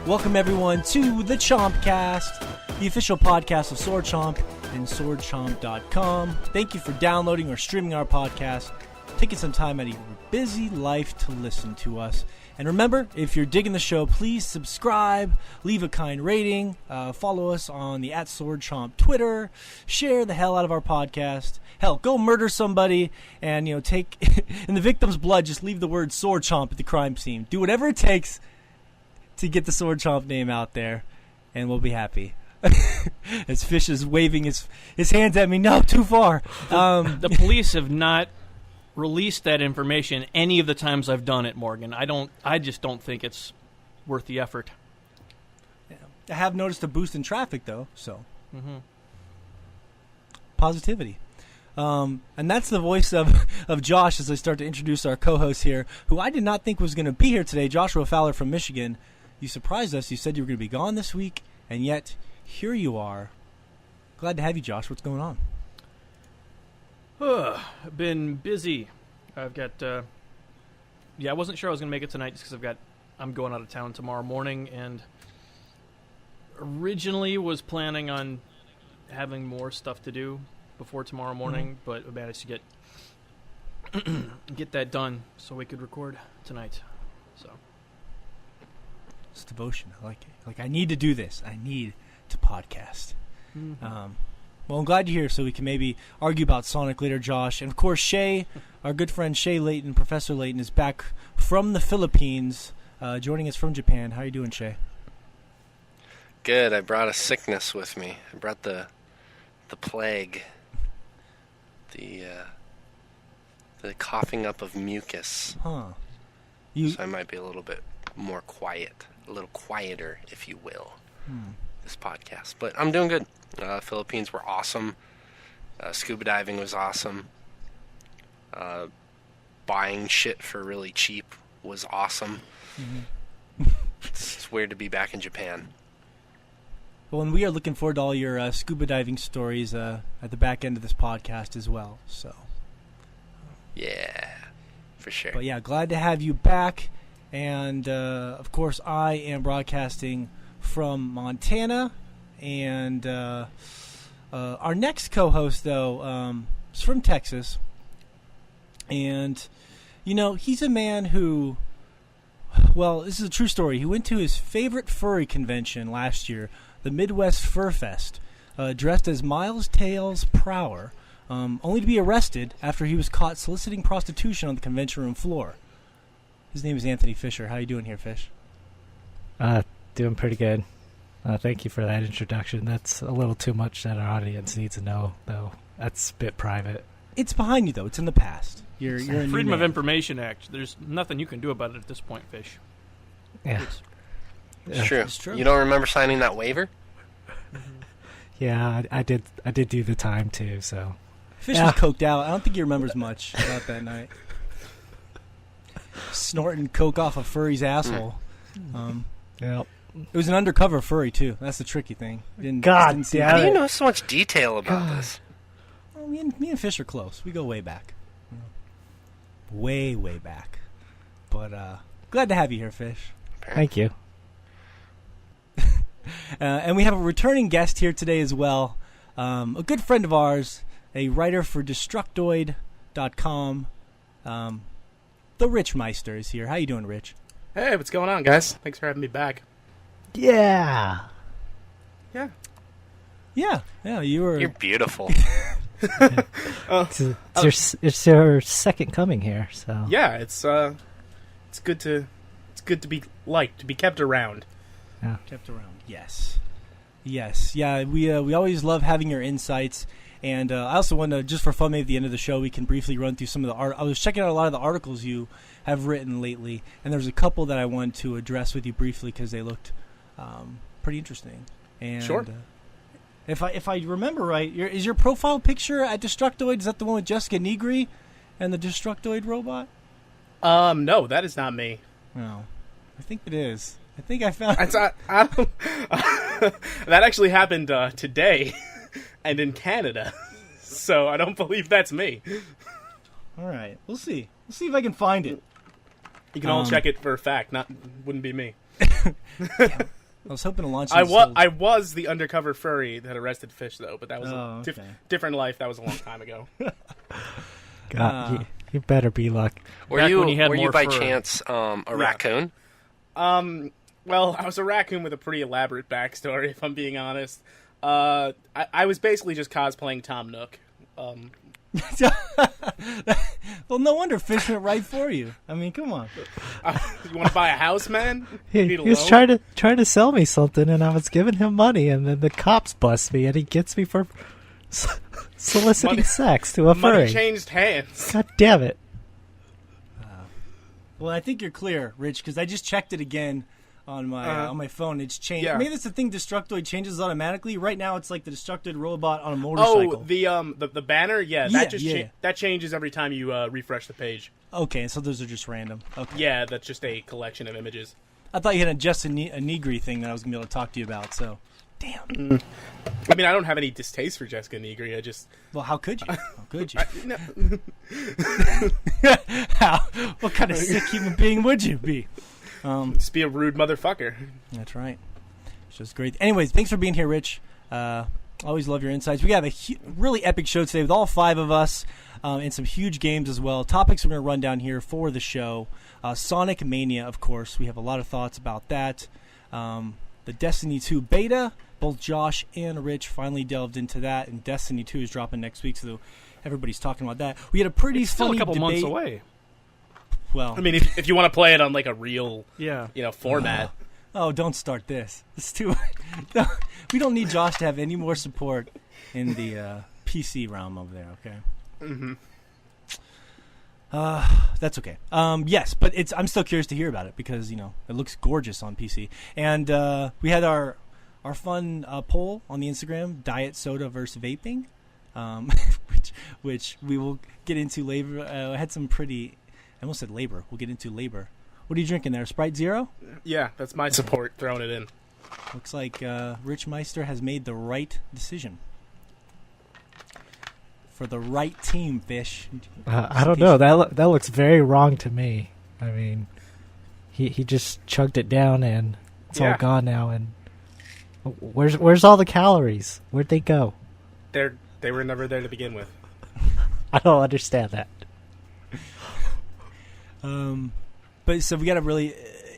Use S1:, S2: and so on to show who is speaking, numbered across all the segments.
S1: Welcome everyone to the Chompcast, the official podcast of Sword Chomp and swordchomp.com. Thank you for downloading or streaming our podcast, taking some time out of your busy life to listen to us. And remember, if you're digging the show, please subscribe, leave a kind rating, follow us on the @SwordChomp Twitter, share the hell out of our podcast. Hell, go murder somebody and, take in the victim's blood, just leave the word Sword Chomp at the crime scene. Do whatever it takes to get the Sword Chomp name out there, and we'll be happy. As Fish is waving his hands at me, no, too far.
S2: The police have not released that information any of the times I've done it, Morgan. I just don't think it's worth the effort.
S1: Yeah. I have noticed a boost in traffic, though, so. Positivity. And that's the voice of Josh as I start to introduce our co-host here, who I did not think was going to be here today, Joshua Fowler from Michigan. You surprised us. You said you were going to be gone this week, and yet here you are. Glad to have you, Josh. What's going on?
S2: I've been busy. I've got, I wasn't sure I was going to make it tonight just because I'm going out of town tomorrow morning, and originally was planning on having more stuff to do before tomorrow morning, but I managed to get that done so we could record tonight. So
S1: it's devotion. I like it. Like, I need to do this. I need to podcast. Well, I'm glad you're here so we can maybe argue about Sonic later, Josh. And, of course, Shea, our good friend Shea Layton, Professor Layton, is back from the Philippines, joining us from Japan. How are you doing, Shea?
S3: Good. I brought a sickness with me. I brought the plague, the coughing up of mucus.
S1: Huh.
S3: So I might be a little bit more quiet, a little quieter, if you will. This podcast, but I'm doing good. Philippines were awesome. Scuba diving was awesome. Buying shit for really cheap was awesome. It's weird to be back in Japan.
S1: Well, and we are looking forward to all your scuba diving stories at the back end of this podcast as well. So,
S3: yeah, for sure.
S1: But yeah, glad to have you back. And of course, I am broadcasting from Montana, and our next co-host, though, is from Texas, and he's a man who, well, this is a true story. He went to his favorite furry convention last year, the Midwest Fur Fest, dressed as Miles Tails Prower, only to be arrested after he was caught soliciting prostitution on the convention room floor. His name is Anthony Fisher. How you doing here, Fish?
S4: Doing pretty good. Thank you for that introduction. That's a little too much that our audience needs to know, though. That's a bit private.
S1: It's behind you, though. It's in the past. You're a
S2: Freedom of Information Act. There's nothing you can do about it at this point, Fish.
S4: Yeah.
S3: It's true. You don't remember signing that waiver?
S4: Yeah, I did do the time, too, so.
S1: Fish was coked out. I don't think he remembers much about that night. Snorting coke off a furry's asshole.
S4: Yep.
S1: It was an undercover furry, too. That's the tricky thing.
S4: God
S1: didn't see
S4: damn
S3: How
S4: it.
S3: do you know so much detail about this?
S1: Well, me and Fish are close. We go way back. Way, way back. But glad to have you here, Fish.
S4: Thank you.
S1: And we have a returning guest here today as well. A good friend of ours, a writer for Destructoid.com. The Rich Meister is here. How you doing, Rich?
S5: Hey, what's going on, guys? Thanks for having me back.
S4: Yeah.
S5: Yeah.
S1: Yeah,
S3: You're beautiful.
S4: It's your second coming here, so.
S5: Yeah, it's good to be liked, to be kept around.
S4: Yeah.
S1: Kept around. Yes. Yeah, we always love having your insights. And I also want to, just for fun, maybe at the end of the show, we can briefly run through some of the art. I was checking out a lot of the articles you have written lately, and there's a couple that I wanted to address with you briefly because they looked pretty interesting. And,
S5: sure.
S1: If I remember right, is your profile picture at Destructoid, is that the one with Jessica Negri and the Destructoid robot?
S5: No, that is not me.
S1: No, I think it is. I think I found.
S5: That actually happened today. And in Canada, so I don't believe that's me.
S1: All right, we'll see. We'll see if I can find it.
S5: You can all check it for a fact. Wouldn't be me.
S1: Damn. I was hoping to launch.
S5: I was the undercover furry that arrested fish, though, but that was a different life. That was a long time ago.
S4: God, you better be lucky.
S3: Were you by chance a raccoon?
S5: Well, I was a raccoon with a pretty elaborate backstory, if I'm being honest. I was basically just cosplaying Tom Nook.
S1: Well, no wonder fish went right for you. I mean, come on.
S5: You want to buy a house, man?
S4: He was trying to sell me something, and I was giving him money, and then the cops bust me, and he gets me for soliciting sex to a furry.
S5: Money changed hands.
S4: God damn it.
S1: Well, I think you're clear, Rich, because I just checked it again on my phone. It's changed. Yeah. Maybe that's the thing. Destructoid changes automatically. Right now, it's like the Destructoid robot on a motorcycle.
S5: Oh, the banner. Yeah, that changes every time you refresh the page.
S1: Okay, so those are just random. Okay.
S5: Yeah, that's just a collection of images.
S1: I thought you had a Negri thing that I was gonna be able to talk to you about. So, damn.
S5: I mean, I don't have any distaste for Jessica Negri. I just.
S1: Well, how could you? How could you? What kind of sick human being would you be?
S5: Just be a rude motherfucker.
S1: That's right. It's just great. Anyways, thanks for being here, Rich. Always love your insights. We have a really epic show today with all 5 of us and some huge games as well. Topics we're going to run down here for the show. Sonic Mania, of course. We have a lot of thoughts about that. The Destiny 2 beta. Both Josh and Rich finally delved into that, and Destiny 2 is dropping next week, so everybody's talking about that. We had a pretty
S2: still
S1: funny
S2: a couple
S1: debate.
S2: months away.
S1: Well,
S5: I mean, if you want to play it on like a real, format.
S1: Oh, don't start this. It's too. We don't need Josh to have any more support in the PC realm over there. Okay.
S5: Mm-hmm.
S1: That's okay. Yes, but I'm still curious to hear about it because it looks gorgeous on PC. And we had our fun poll on the Instagram: diet soda versus vaping, which we will get into later. I had some pretty. I almost said labor. We'll get into labor. What are you drinking there? Sprite Zero?
S5: Yeah, that's my support throwing it in.
S1: Looks like Rich Meister has made the right decision. For the right team, Fish.
S4: I don't know. That looks very wrong to me. I mean, he just chugged it down and it's all gone now. And where's all the calories? Where'd they go?
S5: They were never there to begin with.
S4: I don't understand that.
S1: But so we got a really,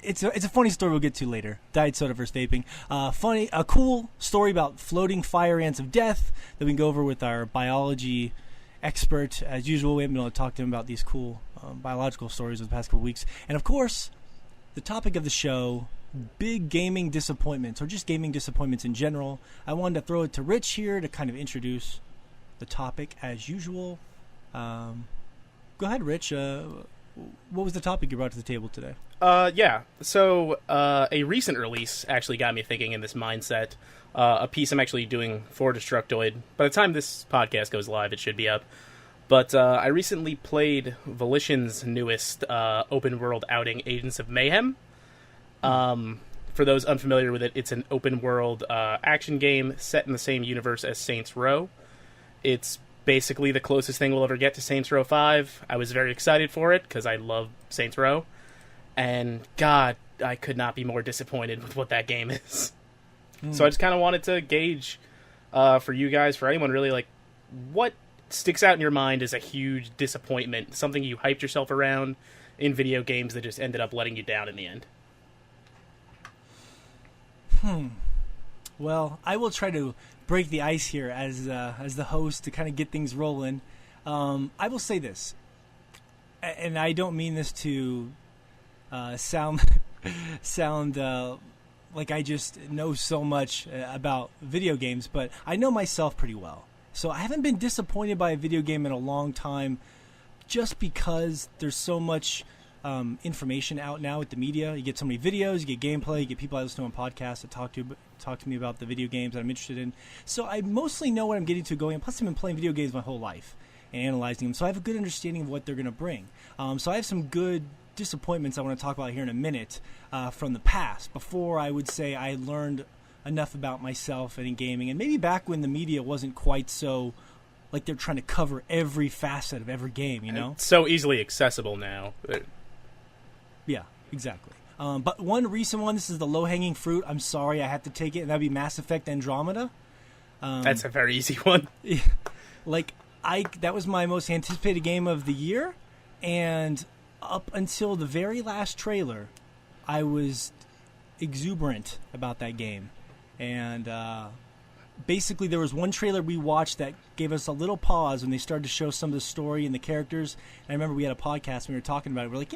S1: it's a funny story we'll get to later. Diet soda versus vaping. A cool story about floating fire ants of death that we can go over with our biology expert. As usual, we haven't been able to talk to him about these cool biological stories of the past couple weeks. And of course, the topic of the show, big gaming disappointments, or just gaming disappointments in general. I wanted to throw it to Rich here to kind of introduce the topic as usual. Go ahead, Rich. What was the topic you brought to the table today?
S5: So a recent release actually got me thinking in this mindset. A piece I'm actually doing for Destructoid. By the time this podcast goes live, it should be up. But I recently played Volition's newest open-world outing, Agents of Mayhem. For those unfamiliar with it, it's an open-world action game set in the same universe as Saints Row. It's basically the closest thing we'll ever get to Saints Row 5. I was very excited for it because I love Saints Row. And God, I could not be more disappointed with what that game is. So I just kind of wanted to gauge for you guys, for anyone really, like, what sticks out in your mind as a huge disappointment, something you hyped yourself around in video games that just ended up letting you down in the end.
S1: Well, I will try to break the ice here as the host to kind of get things rolling. I will say this, and I don't mean this to sound like I just know so much about video games, but I know myself pretty well. So I haven't been disappointed by a video game in a long time, just because there's so much information out now with the media. You get so many videos, you get gameplay, you get people I listen to on podcasts that talk to me about the video games that I'm interested in. So I mostly know what I'm getting to going in. Plus, I've been playing video games my whole life and analyzing them, so I have a good understanding of what they're going to bring. So I have some good disappointments I want to talk about here in a minute from the past, before I would say I learned enough about myself and in gaming, and maybe back when the media wasn't quite so like they're trying to cover every facet of every game, you know?
S5: It's so easily accessible now.
S1: Yeah, exactly. But one recent one, this is the low-hanging fruit. I'm sorry, I have to take it, and that'd be Mass Effect Andromeda.
S5: That's a very easy one.
S1: That was my most anticipated game of the year, and up until the very last trailer, I was exuberant about that game. And basically, there was one trailer we watched that gave us a little pause when they started to show some of the story and the characters. And I remember we had a podcast and we were talking about it. We're like,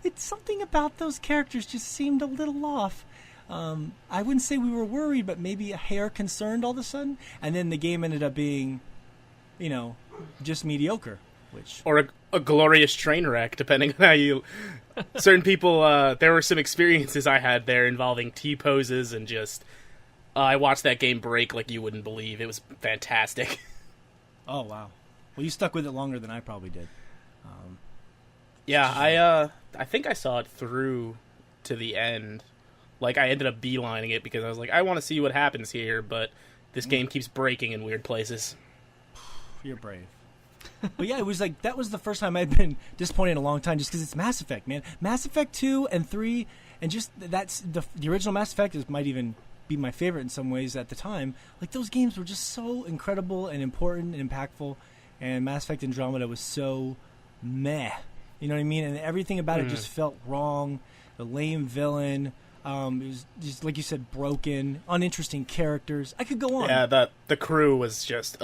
S1: it's something about those characters just seemed a little off. I wouldn't say we were worried, but maybe a hair concerned all of a sudden. And then the game ended up being, just mediocre.
S5: Or a glorious train wreck, depending on how you... Certain people, there were some experiences I had there involving T-poses and just... I watched that game break like you wouldn't believe. It was fantastic.
S1: Oh, wow. Well, you stuck with it longer than I probably did.
S5: Yeah, I think I saw it through to the end. Like, I ended up beelining it because I was like, I want to see what happens here, but this game keeps breaking in weird places.
S1: You're brave. But yeah, it was like, that was the first time I'd been disappointed in a long time just because it's Mass Effect, man. Mass Effect 2 and 3, and just that's the original Mass Effect might even be my favorite in some ways at the time. Like, those games were just so incredible and important and impactful, and Mass Effect Andromeda was so meh. You know what I mean? And everything about it just felt wrong. The lame villain. It was just, like you said, broken, uninteresting characters. I could go on.
S5: Yeah, the crew was just,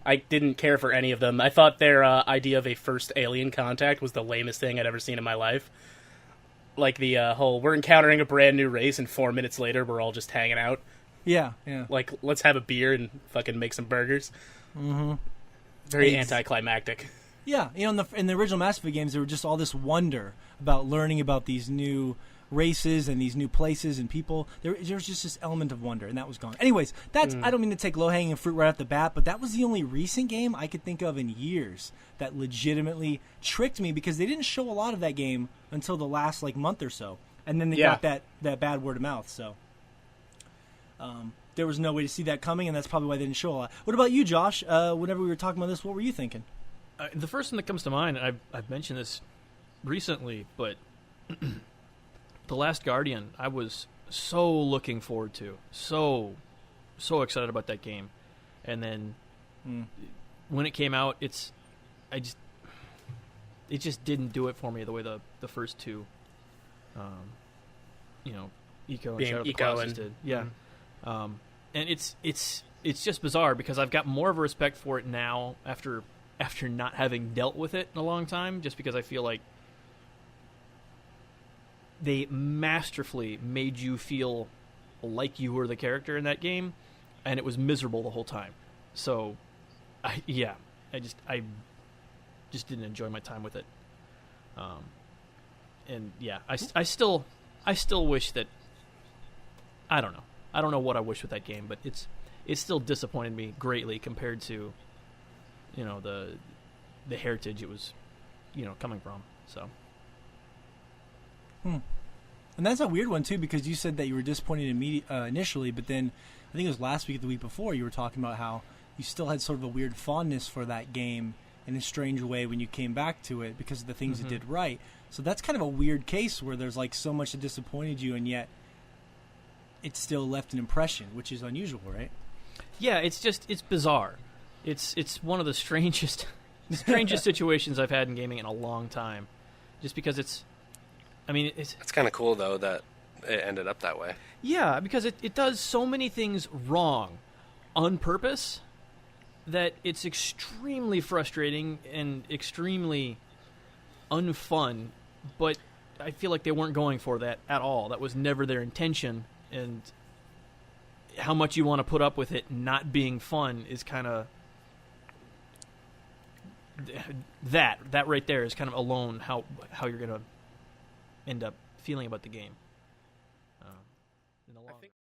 S5: I didn't care for any of them. I thought their idea of a first alien contact was the lamest thing I'd ever seen in my life. Like the whole, we're encountering a brand new race, and 4 minutes later, we're all just hanging out.
S1: Yeah.
S5: Like, let's have a beer and fucking make some burgers.
S1: Mm-hmm.
S5: Very anticlimactic.
S1: Yeah, in the original Mass Effect games, there was just all this wonder about learning about these new races and these new places and people. There was just this element of wonder, and that was gone. Anyways, that's I don't mean to take low-hanging fruit right off the bat, but that was the only recent game I could think of in years that legitimately tricked me, because they didn't show a lot of that game until the last month or so, and then they got that bad word of mouth. So there was no way to see that coming, and that's probably why they didn't show a lot. What about you, Josh? Whenever we were talking about this, what were you thinking?
S2: The first thing that comes to mind, I've mentioned this recently, but The Last Guardian, I was so looking forward to. So excited about that game. And then when it came out, it just didn't do it for me the way the first two, Eco and Shadow of the Colossus did. Yeah. And it's just bizarre because I've got more of a respect for it now after not having dealt with it in a long time, just because I feel like they masterfully made you feel like you were the character in that game, and it was miserable the whole time. So, I just didn't enjoy my time with it. And yeah, I still wish that, I don't know what I wish with that game, but it still disappointed me greatly compared to, the heritage it was, coming from. So.
S1: And that's a weird one too, because you said that you were disappointed initially, but then I think it was last week or the week before you were talking about how you still had sort of a weird fondness for that game in a strange way when you came back to it because of the things it did right. So that's kind of a weird case where there's so much that disappointed you, and yet it still left an impression, which is unusual, right?
S2: Yeah, it's bizarre. It's one of the strangest situations I've had in gaming in a long time, just because it's kind
S3: of cool though that it ended up that way.
S2: Yeah, because it does so many things wrong on purpose that it's extremely frustrating and extremely unfun, but I feel like they weren't going for that at all. That was never their intention, and how much you want to put up with it not being fun is kind of that right there is kind of alone how you're going to end up feeling about the game.